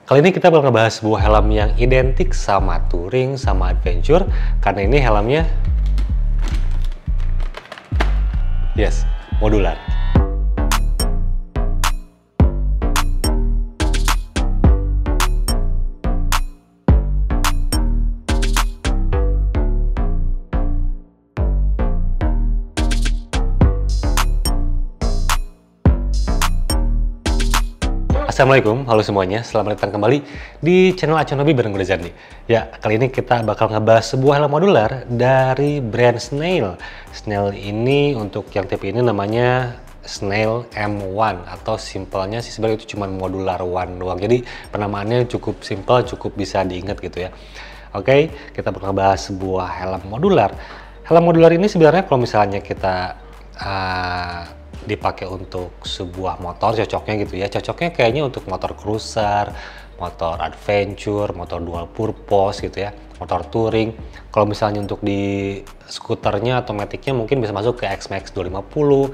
Kali ini kita bakal ngebahas sebuah helm yang identik sama touring, sama adventure, karena ini helmnya, yes, modular. Assalamualaikum, halo semuanya, selamat datang kembali di channel Acuan Hobi bareng gue Zandi. Ya, kali ini kita bakal ngebahas sebuah helm modular dari brand Snail. Snail ini untuk yang tipe ini namanya Snail M1 atau simpelnya sih sebenarnya itu cuma modular one doang. Jadi penamaannya cukup simpel, cukup bisa diingat gitu ya. Oke, kita bakal ngebahas sebuah helm modular. Helm modular ini sebenarnya kalau misalnya kita dipakai untuk sebuah motor cocoknya gitu ya, cocoknya kayaknya untuk motor cruiser, motor adventure, motor dual purpose gitu ya, motor touring. Kalau misalnya untuk di skuternya atau maticnya mungkin bisa masuk ke X-Max 250,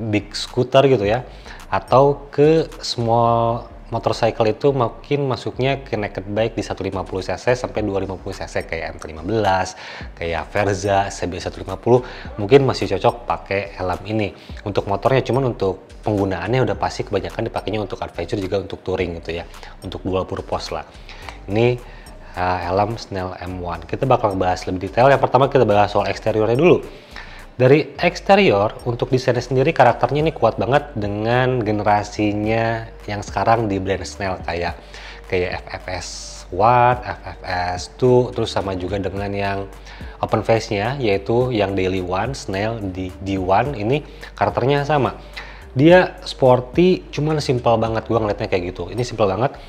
big scooter gitu ya, atau ke small motorcycle itu mungkin masuknya ke naked bike di 150cc sampai 250cc kayak M15, kayak Verza, CB150 mungkin masih cocok pakai helm ini. Untuk motornya cuman untuk penggunaannya udah pasti kebanyakan dipakainya untuk adventure juga untuk touring gitu ya, untuk dual purpose lah. Ini helm Snail M1. Kita bakal bahas lebih detail. Yang pertama kita bahas soal eksteriornya dulu. Dari eksterior, untuk desainnya sendiri karakternya ini kuat banget dengan generasinya yang sekarang di brand Snail kayak FFS 1, FFS 2, terus sama juga dengan yang open face-nya yaitu yang Daily One, Snail di D1 ini karakternya sama. Dia sporty, cuman simpel banget, gua ngeliatnya kayak gitu. Ini simpel banget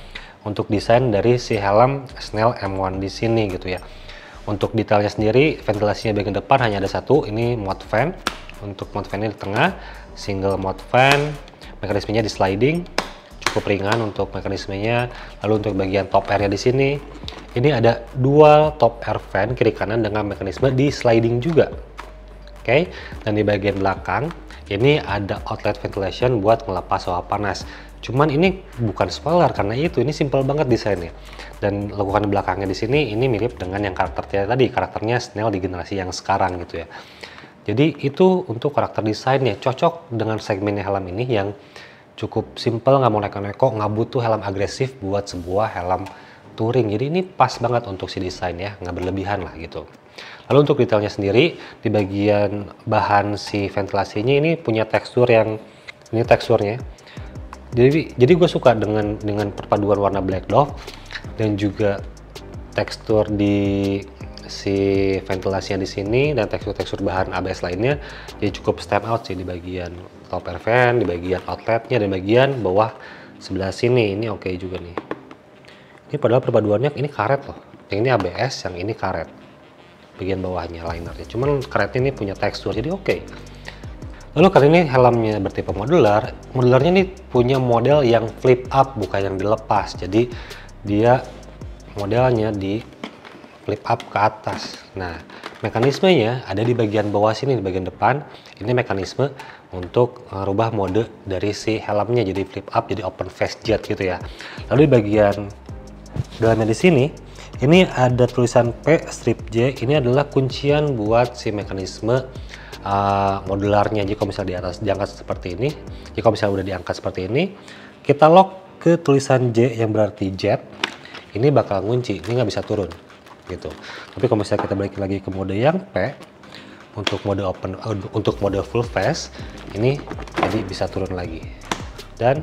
untuk desain dari si helm Snail M1 di sini gitu ya. Untuk detailnya sendiri, ventilasinya bagian depan hanya ada satu, ini mode fan. Untuk mode fan-nya di tengah, single mode fan, mekanismenya di sliding, cukup ringan untuk mekanismenya. Lalu untuk bagian top air-nya di sini, ini ada dual top air fan kiri kanan dengan mekanisme di sliding juga. Oke, dan di bagian belakang, ini ada outlet ventilation buat ngelepas hawa panas. Cuman ini bukan spoiler karena ini simple banget desainnya. Dan lekukan di belakangnya di sini ini mirip dengan yang karakternya Snail di generasi yang sekarang gitu ya. Jadi itu untuk karakter desainnya cocok dengan segmennya helm ini yang cukup simple, nggak mau neko-neko, nggak butuh helm agresif buat sebuah helm touring. Jadi ini pas banget untuk si desain ya, nggak berlebihan lah gitu. Lalu untuk detailnya sendiri di bagian bahan si ventilasinya ini punya tekstur yang ini teksturnya. Jadi gue suka dengan perpaduan warna black dove dan juga tekstur di si ventilasinya di sini dan tekstur bahan ABS lainnya, jadi cukup stand out sih di bagian top air fan, di bagian outletnya, dan bagian bawah sebelah sini ini oke juga nih. Ini padahal perpaduannya ini karet loh, yang ini ABS, yang ini karet bagian bawahnya linernya, cuman karetnya ini punya tekstur jadi oke. Lalu kali ini helmnya bertipe modular. Modularnya ini punya model yang flip up, bukan yang dilepas. Jadi dia modelnya di flip up ke atas. Nah, mekanismenya ada di bagian bawah sini, di bagian depan. Ini mekanisme untuk merubah mode dari si helmnya jadi flip up, jadi open face jet gitu ya. Lalu di bagian dalamnya di sini, ini ada tulisan P strip J. Ini adalah kuncian buat si mekanisme modularnya. Jadi kalau misalnya di atas diangkat seperti ini, jadi kalau misalnya udah diangkat seperti ini, kita lock ke tulisan J yang berarti jet, ini bakal ngunci, ini nggak bisa turun gitu. Tapi kalau misalnya kita balik lagi ke mode yang P untuk mode open, untuk mode full face, ini jadi bisa turun lagi dan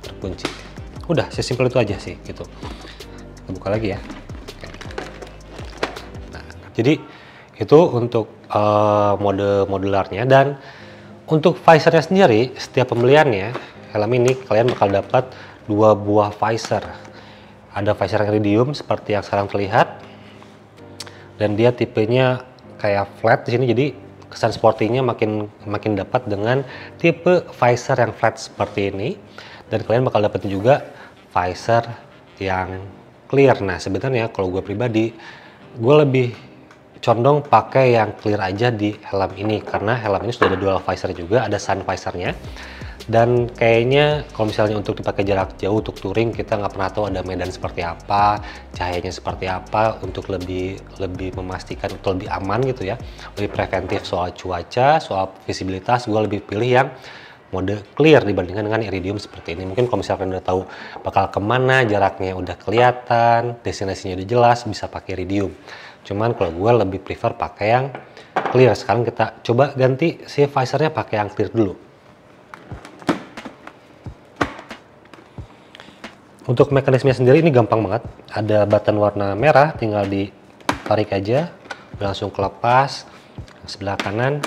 terkunci. Udah sesimpel itu aja sih gitu. Kita buka lagi ya. Nah, jadi itu untuk mode modularnya. Dan untuk visornya sendiri, setiap pembeliannya helm ini kalian bakal dapat 2 buah visor. Ada visor yang iridium seperti yang sekarang terlihat, dan dia tipenya kayak flat di sini, jadi kesan sportinya makin dapat dengan tipe visor yang flat seperti ini. Dan kalian bakal dapat juga visor yang clear. Nah sebenarnya kalau gue pribadi, gue lebih condong pakai yang clear aja di helm ini karena helm ini sudah ada dual visor juga, ada sun visornya. Dan kayaknya kalau misalnya untuk dipakai jarak jauh untuk touring, kita nggak pernah tahu ada medan seperti apa, cahayanya seperti apa, untuk lebih memastikan atau lebih aman gitu ya, lebih preventif soal cuaca, soal visibilitas, gue lebih pilih yang mode clear dibandingkan dengan iridium seperti ini. Mungkin kalau misalkan udah tahu bakal kemana, jaraknya udah kelihatan, destinasinya udah jelas, bisa pakai iridium. Cuman kalau gue lebih prefer pakai yang clear. Sekarang kita coba ganti si visornya pakai yang clear dulu. Untuk mekanismenya sendiri ini gampang banget. Ada button warna merah, tinggal ditarik aja, langsung kelepas. Sebelah kanan.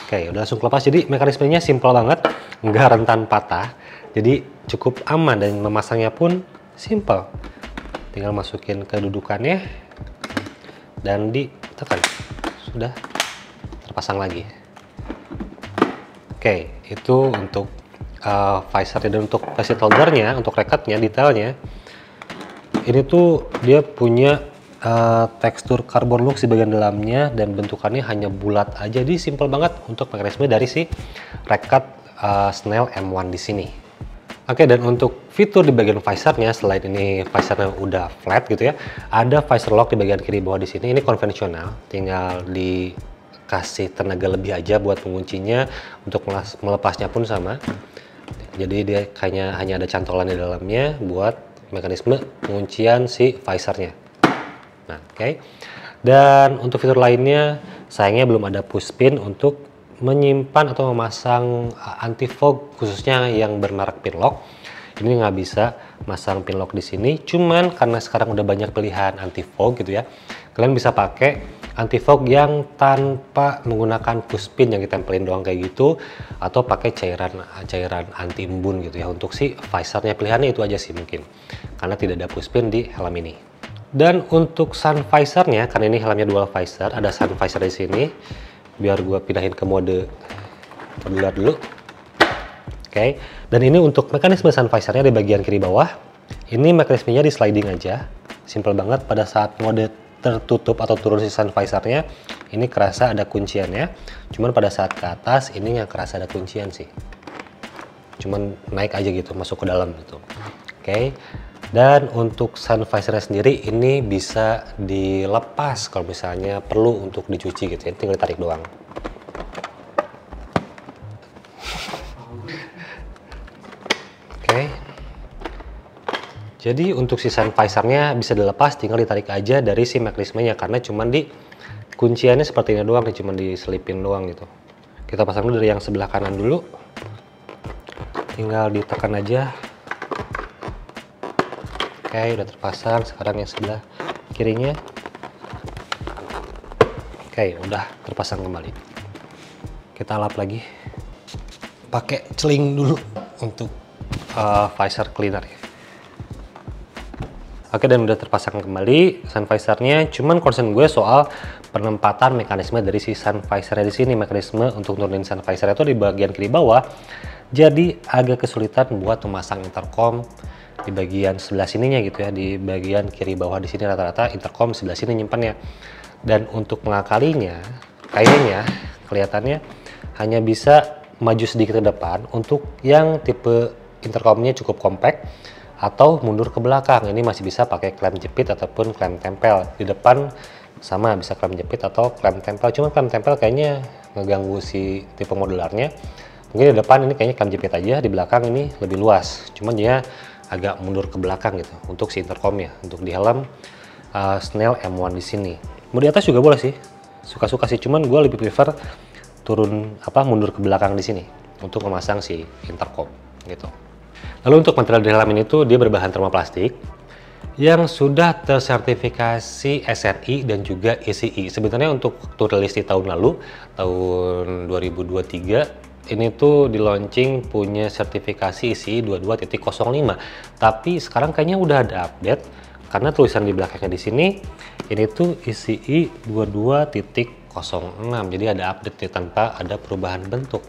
Oke, udah langsung kelepas. Jadi mekanismenya simple banget, nggak rentan patah. Jadi cukup aman dan memasangnya pun simple. Tinggal masukin kedudukannya dan ditekan. Sudah terpasang lagi. Oke, itu untuk visor. Dan untuk facet holdernya, untuk rekatnya, detailnya, ini tuh dia punya tekstur carbon lux di bagian dalamnya dan bentukannya hanya bulat aja. Jadi simple banget untuk mekanisme dari si rekat Snell M1 di sini. Oke, dan untuk fitur di bagian visornya, selain ini visornya udah flat gitu ya, ada visor lock di bagian kiri bawah di sini. Ini konvensional, tinggal dikasih tenaga lebih aja buat menguncinya. Untuk melepasnya pun sama. Jadi dia hanya ada cantolan di dalamnya buat mekanisme penguncian si visornya. Nah, oke. Dan untuk fitur lainnya, sayangnya belum ada push pin untuk menyimpan atau memasang anti fog, khususnya yang bermerek Pinlock. Ini nggak bisa masang Pinlock di sini. Cuman karena sekarang udah banyak pilihan anti fog gitu ya, kalian bisa pakai anti fog yang tanpa menggunakan push pin yang ditempelin doang kayak gitu, atau pakai cairan anti embun gitu ya. Untuk si visornya pilihannya itu aja sih mungkin, karena tidak ada push pin di helm ini. Dan untuk sun visornya, karena ini helmnya dual visor, ada sun visor di sini. Biar gua pindahin ke mode terbulat dulu. Oke. Dan ini untuk mekanisme sun visornya di bagian kiri bawah. Ini mekanismenya di sliding aja. Simple banget. Pada saat mode tertutup atau turun si sun visornya, ini kerasa ada kunciannya. Cuman pada saat ke atas, ini nggak kerasa ada kuncian sih. Cuman naik aja gitu, masuk ke dalam gitu. Oke. Dan untuk sun visornya sendiri ini bisa dilepas kalau misalnya perlu untuk dicuci gitu ya, tinggal ditarik doang. Oke. Jadi untuk si sun visornya bisa dilepas, tinggal ditarik aja dari si mekanismenya, karena cuman di kunciannya seperti ini doang, cuman diselipin doang gitu. Kita pasang dulu dari yang sebelah kanan dulu. Tinggal ditekan aja. Oke, udah terpasang. Sekarang yang sebelah kirinya. Oke, udah terpasang kembali. Kita lap lagi. Pakai celing dulu untuk visor cleaner ya. Oke, dan udah terpasang kembali sun visornya. Cuman concern gue soal penempatan mekanisme dari si sun visornya di sini. Mekanisme untuk nurunin sun visor itu di bagian kiri bawah. Jadi agak kesulitan buat memasang intercom di bagian sebelah sininya gitu ya. Di bagian kiri bawah di sini rata-rata intercom sebelah sini nyimpannya. Dan untuk mengakalinya, kayaknya kelihatannya hanya bisa maju sedikit ke depan untuk yang tipe intercomnya cukup compact, atau mundur ke belakang. Ini masih bisa pakai klem jepit ataupun klem tempel. Di depan sama bisa klem jepit atau klem tempel. Cuma klem tempel kayaknya ngeganggu si tipe modularnya. Mungkin di depan ini kayaknya klem jepit aja, di belakang ini lebih luas. Cuman dia agak mundur ke belakang gitu untuk si intercomnya. Untuk di helm Snell M1 di sini. Mau di atas juga boleh sih. Suka-suka sih. Cuman gue lebih prefer mundur ke belakang di sini untuk memasang si intercom gitu. Lalu untuk material di helm ini tuh dia berbahan termoplastik yang sudah tersertifikasi SRI dan juga ECI. Sebenarnya untuk waktu rilis di tahun lalu, tahun 2023, ini tuh di launching punya sertifikasi ECI 22.05. Tapi sekarang kayaknya udah ada update karena tulisan di belakangnya di sini ini tuh ECI 22.06. Jadi ada update ya, tanpa ada perubahan bentuk.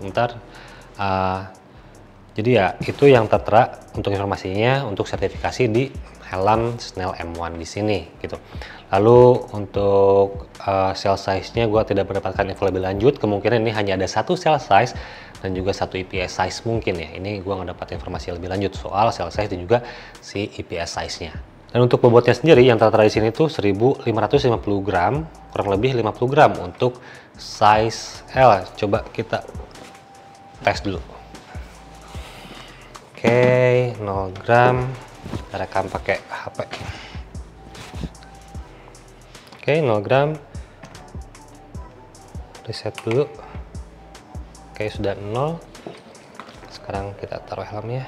Jadi ya itu yang tertera untuk informasinya untuk sertifikasi di helm Snell M1 di sini gitu. Lalu untuk cell size-nya gue tidak mendapatkan info lebih lanjut. Kemungkinan ini hanya ada satu cell size dan juga satu IPS size mungkin ya. Ini gua nggak dapat informasi lebih lanjut soal cell size dan juga si IPS size-nya. Dan untuk bobotnya sendiri yang tertera di sini tuh 1550 gram, kurang lebih 50 gram untuk size L. Coba kita tes dulu. Oke, 0 gram. Kita rekam pakai HP. Oke, 0 gram. Reset dulu. Oke, sudah 0. Sekarang kita taruh helmnya.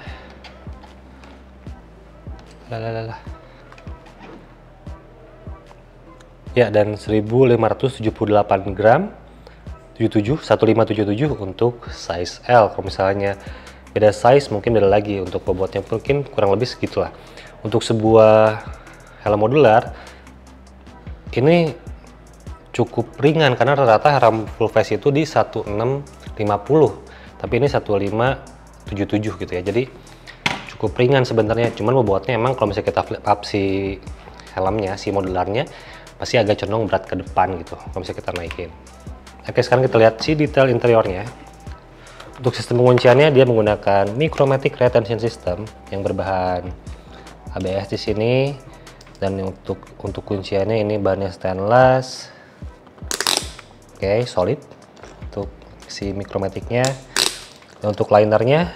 Ya, dan 1578 gram 1577 untuk size L. Kalau misalnya beda size mungkin beda lagi, untuk bobotnya mungkin kurang lebih segitulah. Untuk sebuah helm modular ini cukup ringan karena rata-rata helm full face itu di 1650, tapi ini 1577 gitu ya. Jadi cukup ringan sebenarnya, cuman bobotnya emang kalau misalnya kita flip up si helmnya, si modularnya pasti agak condong berat ke depan gitu kalau misalnya kita naikin. Oke, sekarang kita lihat si detail interiornya. Untuk sistem pengunciannya dia menggunakan Micromatic Retention System yang berbahan ABS di sini, dan untuk kunciannya ini bahannya stainless. Oke, solid untuk si Micromatic-nya. Dan untuk linernya,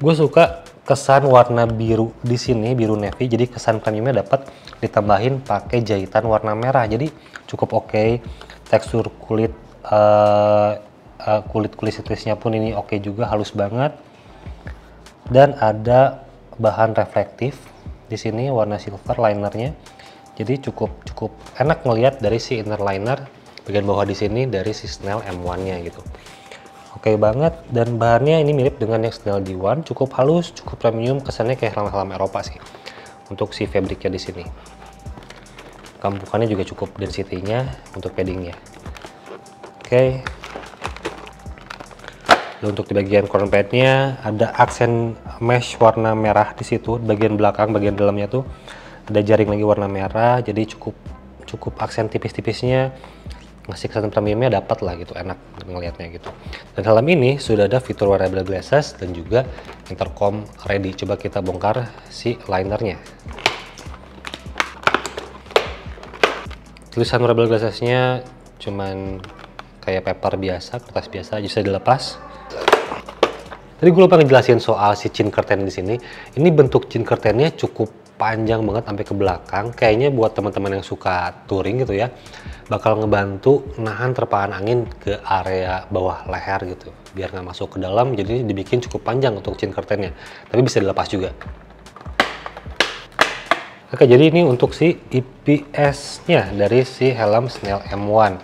gue suka kesan warna biru di sini, biru navy. Jadi kesan premiumnya dapat ditambahin pakai jahitan warna merah. Jadi cukup oke. Tekstur kulit kulit sitrisnya pun ini oke juga, halus banget. Dan ada bahan reflektif di sini warna silver linernya. Jadi cukup enak ngelihat dari si inner liner bagian bawah di sini dari si Snell M1-nya gitu. Oke banget, dan bahannya ini mirip dengan yang Snell D1, cukup halus, cukup premium, kesannya kayak helm-helm Eropa sih. Untuk si fabriknya di sini. Kambukannya juga cukup density-nya untuk paddingnya. Oke. Dan untuk di bagian crown pad-nya ada aksen mesh warna merah di situ, bagian belakang, bagian dalamnya tuh ada jaring lagi warna merah, jadi cukup aksen tipis-tipisnya. Ngasih kesan premiumnya dapat lah gitu, enak ngelihatnya gitu. Dan helm ini sudah ada fitur wearable glasses dan juga intercom ready. Coba kita bongkar si linernya. Tulisan wearable glassesnya cuman kayak paper biasa, kertas biasa, bisa dilepas. Tadi gue lupa ngejelasin soal si chin curtain di sini. Ini bentuk chin curtainnya cukup panjang banget sampai ke belakang. Kayaknya buat teman-teman yang suka touring gitu ya, bakal ngebantu nahan terpaan angin ke area bawah leher gitu, biar nggak masuk ke dalam. Jadi dibikin cukup panjang untuk chin curtainnya, tapi bisa dilepas juga. Oke, jadi ini untuk si IPS-nya dari si helm Snell M1.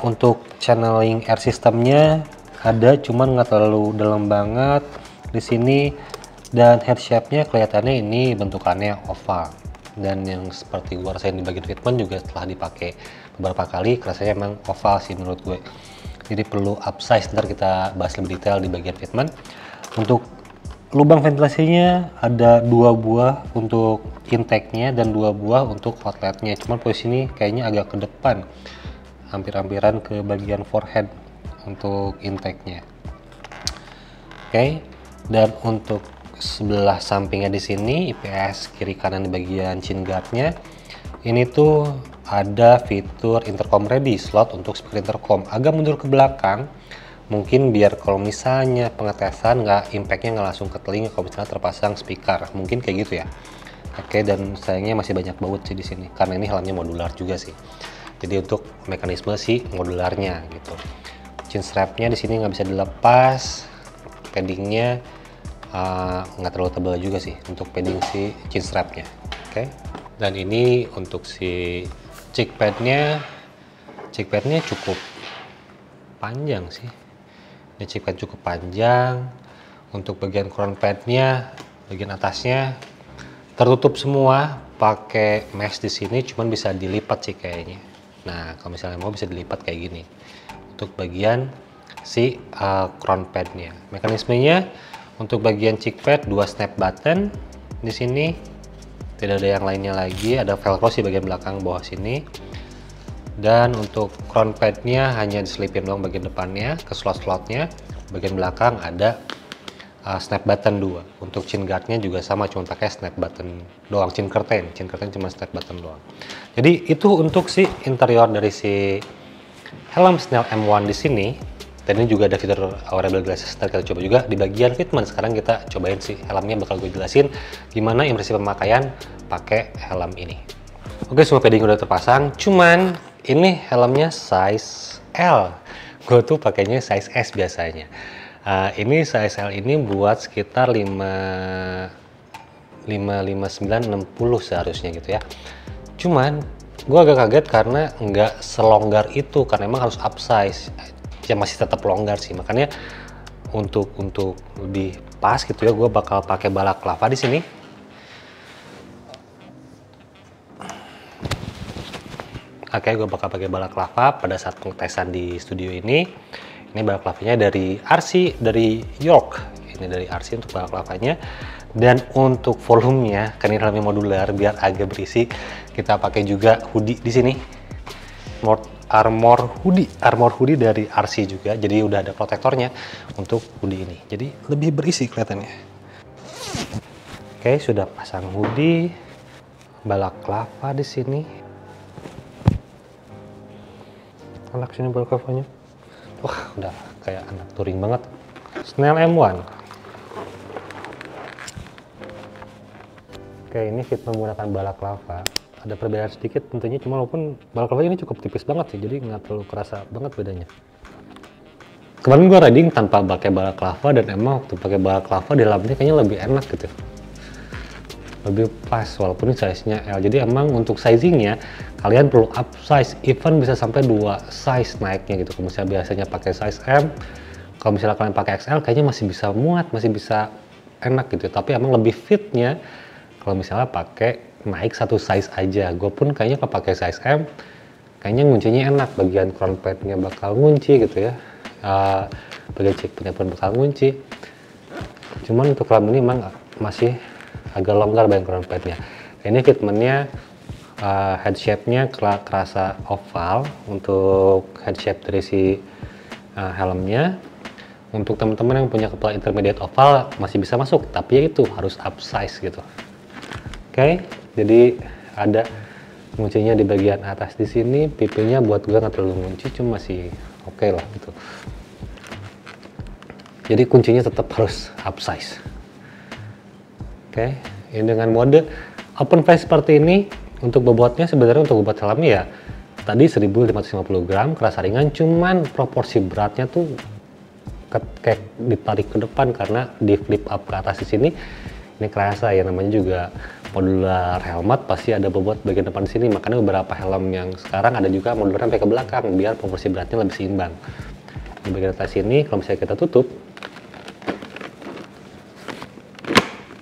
Untuk channeling air systemnya ada, cuman nggak terlalu dalam banget di sini. Dan head shape-nya kelihatannya ini bentukannya oval. Dan yang seperti gue rasain di bagian fitment juga setelah dipakai beberapa kali, rasanya emang oval sih menurut gue. Jadi perlu upsize, ntar kita bahas lebih detail di bagian fitment. Untuk lubang ventilasinya ada 2 buah untuk intake-nya dan 2 buah untuk outlet-nya. Cuman posisi ini kayaknya agak ke depan, hampir-hampiran ke bagian forehead untuk intake-nya. Oke, dan untuk sebelah sampingnya di sini IPS kiri kanan di bagian chin guard-nya ini tuh ada fitur intercom ready, slot untuk speaker intercom. Agak mundur ke belakang mungkin biar kalau misalnya pengetesan impact-nya nggak langsung ke telinga kalau misalnya terpasang speaker, mungkin kayak gitu ya. Oke, dan sayangnya masih banyak baut sih di sini karena ini helmnya modular juga sih. Jadi untuk mekanisme si modularnya gitu. Chin strap-nya di sini nggak bisa dilepas, paddingnya nggak terlalu tebal juga sih untuk padding si chin strap-nya. Oke. Dan ini untuk si cheek pad-nya cukup panjang sih. Ini cheek pad cukup panjang. Untuk bagian crown pad-nya, bagian atasnya tertutup semua pakai mesh di sini, cuman bisa dilipat sih kayaknya. Nah, kalau misalnya mau bisa dilipat kayak gini. Untuk bagian si crown pad-nya, mekanismenya untuk bagian cheek pad 2 snap button di sini, tidak ada yang lainnya lagi. Ada velcro di bagian belakang bawah sini, Dan untuk crown padnya hanya diselipin doang bagian depannya ke slot-slotnya. Bagian belakang ada snap button 2. Untuk chin guardnya juga sama, cuma pakai snap button doang. Chin curtain cuma snap button doang. Jadi itu untuk si interior dari si helm Snell M1 di sini. Dan ini juga ada fitur wearable glasses. Ntar kita coba juga di bagian fitment. Sekarang kita cobain si helmnya, bakal gue jelasin gimana impresi pemakaian pakai helm ini. Oke, semua padding udah terpasang. Cuman ini helmnya size L. Gue tuh pakainya size S biasanya. Ini size L ini buat sekitar 59, 60 seharusnya gitu ya. Cuman gue agak kaget karena nggak selonggar itu, karena emang harus upsize. Ya masih tetap longgar sih, makanya untuk lebih pas gitu ya, gue bakal pakai balaclava di sini. Oke, gue bakal pakai balaclava pada saat pengetesan di studio ini. Ini balaclavanya dari RC, dari York. Ini dari RC untuk balaclavanya. Dan untuk volumenya, kan ini helmnya modular, biar agak berisi, kita pakai juga hoodie di sini. Armor hoodie dari RC juga, jadi udah ada protektornya untuk hoodie ini, jadi lebih berisi kelihatannya. Oke, sudah pasang hoodie, balaclava di sini. Anak sini balaclavanya, wah udah kayak anak touring banget. Snell M1. Oke, ini fit menggunakan balaclava. Ada perbedaan sedikit tentunya, cuma walaupun balaclava ini cukup tipis banget sih, jadi nggak terlalu kerasa banget bedanya. Kemarin gue riding tanpa pakai balaclava, dan emang waktu pakai balaclava di dalamnya kayaknya lebih enak gitu, lebih pas, walaupun ini size-nya L. Jadi emang untuk sizingnya kalian perlu up size, even bisa sampai 2 size naiknya gitu. Kalau misalnya biasanya pakai size M, kalau misalnya kalian pakai XL kayaknya masih bisa muat, masih bisa enak gitu. Tapi emang lebih fitnya kalau misalnya pakai naik 1 size aja. Gue pun kayaknya kalau pakai size M, kayaknya nguncinya enak, bagian crown padnya bakal ngunci gitu ya, bagian cheekpadnya pun bakal ngunci. Cuman untuk helm ini memang masih agak longgar bagian crown padnya. Ini fitmentnya head shape-nya kerasa oval untuk head shape dari si helmnya. Untuk teman-teman yang punya kepala intermediate oval masih bisa masuk, tapi ya itu harus up size gitu. Oke, jadi ada nguncinya di bagian atas di sini. Pipinya buat gue nggak terlalu ngunci, cuma masih oke lah gitu. Jadi kuncinya tetap harus up size. Oke, ini dengan mode open face seperti ini. Untuk bobotnya sebenarnya, untuk bobot helmnya ya tadi 1550 gram, kerasa ringan. Cuman proporsi beratnya tuh kayak ditarik ke depan karena di flip up ke atas di sini. Ini kerasa ya, namanya juga modular helmet, pasti ada bobot bagian depan sini. Makanya beberapa helm yang sekarang ada juga modular sampai ke belakang biar proporsi beratnya lebih seimbang. Di bagian atas ini kalau misalnya kita tutup,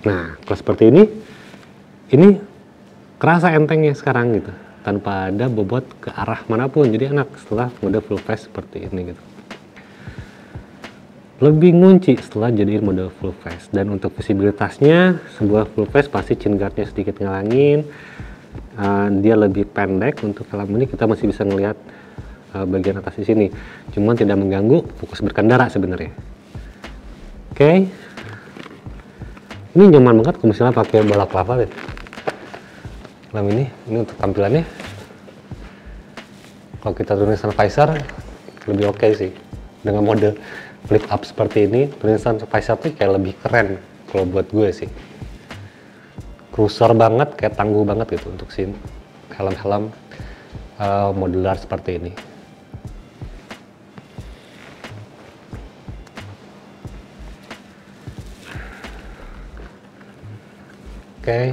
nah kalau seperti ini kerasa entengnya sekarang gitu, tanpa ada bobot ke arah manapun. Jadi enak setelah mode full face seperti ini gitu. Lebih ngunci setelah jadi mode full face. Dan untuk visibilitasnya, sebuah full face pasti chin guardnya sedikit ngelangin, dia lebih pendek. Untuk helm ini kita masih bisa ngelihat bagian atas di sini, cuman tidak mengganggu fokus berkendara sebenarnya. Oke, ini nyaman banget kalau misalnya pakai balaclava deh. Helm ini untuk tampilannya, kalau kita turunin sun visor lebih oke sih. Dengan mode flip up seperti ini, tulisan visor tuh kayak lebih keren kalau buat gue sih. Cruiser banget, kayak tangguh banget gitu untuk si helm-helm modular seperti ini. Oke,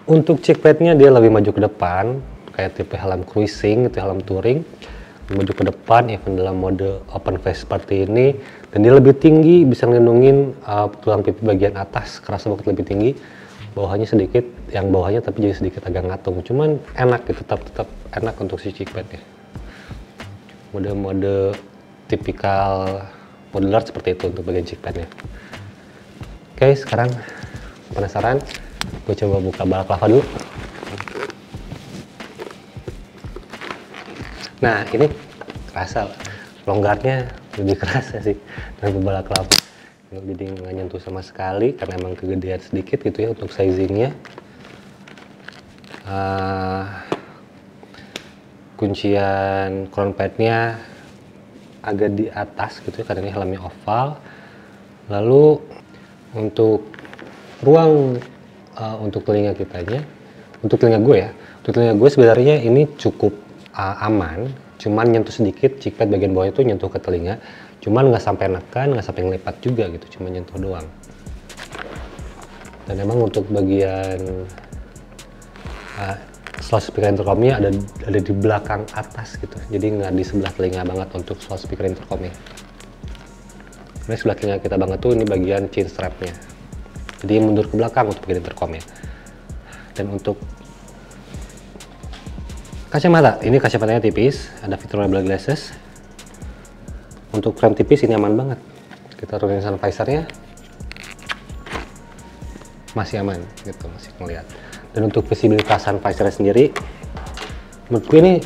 untuk cheekpadnya dia lebih maju ke depan, kayak tipe helm cruising, itu helm touring. Maju ke depan, even dalam mode open face seperti ini, dan dia lebih tinggi, bisa ngelindungin tulang pipi bagian atas, kerasa banget lebih tinggi. Bawahnya sedikit, yang bawahnya tapi jadi sedikit agak ngatung, cuman enak gitu, tetap enak untuk si cheekpadnya. Mode-mode tipikal modular seperti itu untuk bagian cheekpadnya. Oke, sekarang penasaran, gue coba buka balaclava dulu. Nah ini kerasa longgarnya lebih kerasa sih dari balaclava, jadi nggak nyentuh sama sekali karena emang kegedean sedikit gitu ya untuk sizingnya. Kuncian crown padnya agak di atas gitu ya karena ini helmnya oval. Lalu untuk ruang untuk telinga kitanya, untuk telinga gue sebenarnya ini cukup aman, cuman nyentuh sedikit chickpad bagian bawah itu nyentuh ke telinga, cuman nggak sampai nekan, nggak sampai ngelipat juga gitu, cuma nyentuh doang. Dan emang untuk bagian slot speaker intercomnya ada di belakang atas gitu, jadi nggak di sebelah telinga banget untuk slot speaker intercomnya. Ini sebelah telinga kita banget tuh ini bagian chin strapnya, jadi mundur ke belakang untuk bagian intercomnya. Dan untuk kacamata, ini kacamatanya tipis, ada fitur label glasses. Untuk frame tipis ini aman banget. Kita turunin sun visornya, masih aman gitu, masih ngeliat. Dan untuk visibilitas sun visornya sendiri, menurut gue ini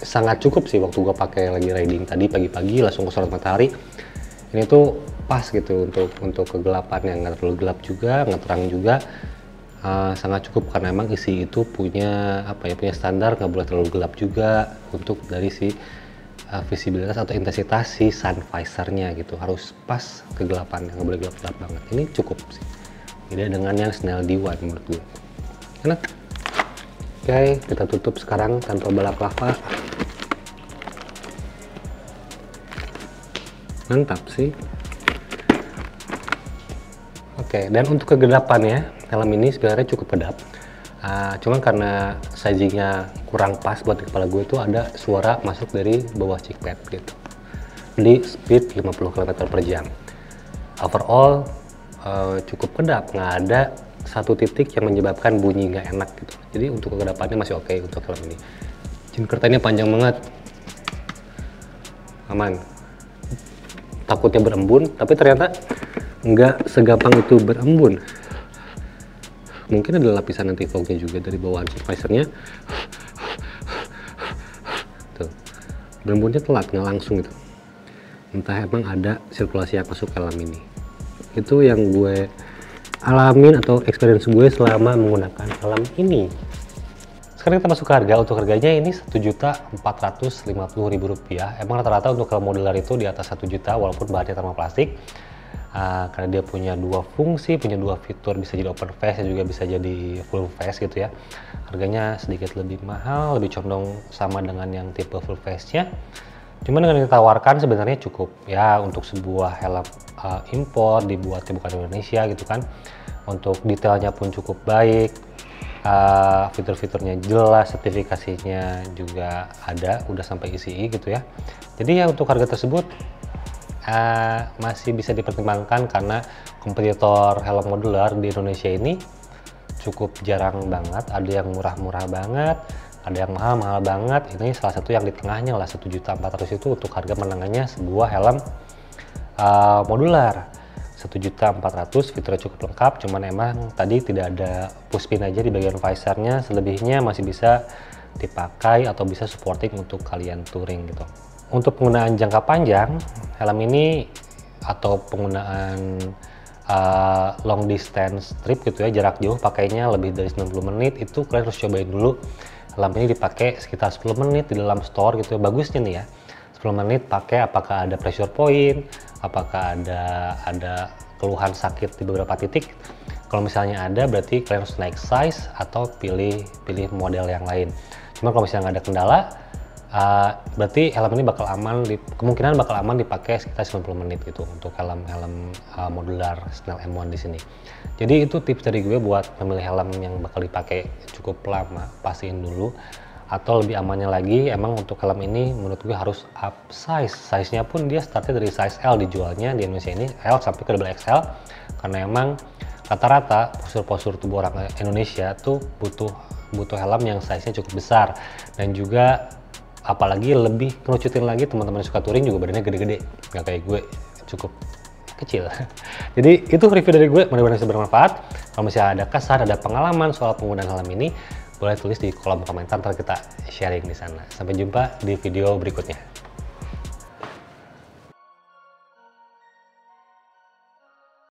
sangat cukup sih waktu gue pakai lagi riding tadi pagi-pagi langsung ke sorot matahari. Ini tuh pas gitu untuk kegelapan yang nggak terlalu gelap juga, nggak terang juga. Sangat cukup karena emang isi itu punya punya standar nggak boleh terlalu gelap juga untuk dari si visibilitas atau intensitas si sun visornya gitu, harus pas kegelapan, nggak boleh gelap-gelap banget. Ini cukup sih, beda dengan yang Snell D1 menurut gue. Enak. Oke, kita tutup sekarang tanpa balaclava. Mantap sih. Oke, dan untuk kegelapannya helm ini sebenarnya cukup kedap. Cuman karena sizingnya kurang pas buat di kepala gue itu ada suara masuk dari bawah chickpad gitu. Di speed 50 km/jam. Overall cukup kedap, nggak ada satu titik yang menyebabkan bunyi nggak enak gitu. Jadi untuk kegedapannya masih oke untuk helm ini. Chain curtainnya panjang banget, aman. Takutnya berembun, tapi ternyata nggak segampang itu berembun. Mungkin ada lapisan anti fognya juga dari bawah visornya. Tuh, berembunnya telat, nggak langsung gitu. Entah emang ada sirkulasi yang masuk ke helm ini. Itu yang gue alamin atau experience gue selama menggunakan helm ini. Sekarang kita masuk ke harga. Untuk harganya ini Rp1.450.000. Emang rata-rata untuk helm modular itu di atas 1 juta walaupun bahannya thermoplastik. Karena dia punya dua fungsi, punya dua fitur, bisa jadi open face dan juga bisa jadi full face gitu ya. Harganya sedikit lebih mahal, lebih condong sama dengan yang tipe full face-nya. Cuman dengan yang ditawarkan sebenarnya cukup ya untuk sebuah helm impor dibuatnya bukan Indonesia gitu kan. Untuk detailnya pun cukup baik, fitur-fiturnya jelas, sertifikasinya juga ada, udah sampai ICI gitu ya. Jadi ya untuk harga tersebut masih bisa dipertimbangkan karena kompetitor helm modular di Indonesia ini cukup jarang banget. Ada yang murah-murah banget, ada yang mahal-mahal banget. Ini salah satu yang di tengahnya lah, 1.400.000 itu untuk harga menengahnya sebuah helm modular. 1.400.000 fiturnya cukup lengkap, cuman emang tadi tidak ada push pin aja di bagian visornya. Selebihnya masih bisa dipakai atau bisa supporting untuk kalian touring gitu. Untuk penggunaan jangka panjang, helm ini atau penggunaan long distance trip gitu ya, jarak jauh pakainya lebih dari 90 menit, itu kalian harus cobain dulu. Helm ini dipakai sekitar 10 menit di dalam store gitu ya, bagusnya nih ya. 10 menit pakai, apakah ada pressure point, apakah ada keluhan sakit di beberapa titik. Kalau misalnya ada, berarti kalian harus naik size atau pilih model yang lain. Cuma kalau misalnya nggak ada kendala, berarti helm ini kemungkinan bakal aman dipakai sekitar 90 menit gitu untuk helm modular Snell M1 di sini. Jadi itu tips dari gue buat memilih helm yang bakal dipakai cukup lama, pastiin dulu. Atau lebih amannya lagi, emang untuk helm ini menurut gue harus up size-nya pun dia startnya dari size L dijualnya di Indonesia ini, L sampai ke double XL, karena emang rata-rata postur tubuh orang Indonesia tuh butuh helm yang size-nya cukup besar. Dan juga apalagi lebih kerucutin lagi, teman-teman yang suka touring juga badannya gede-gede, nggak kayak gue cukup kecil. Jadi itu review dari gue, mudah-mudahan bisa bermanfaat. Kalau misalnya ada kesan, ada pengalaman soal penggunaan helm ini, boleh tulis di kolom komentar, ntar kita sharing di sana. Sampai jumpa di video berikutnya.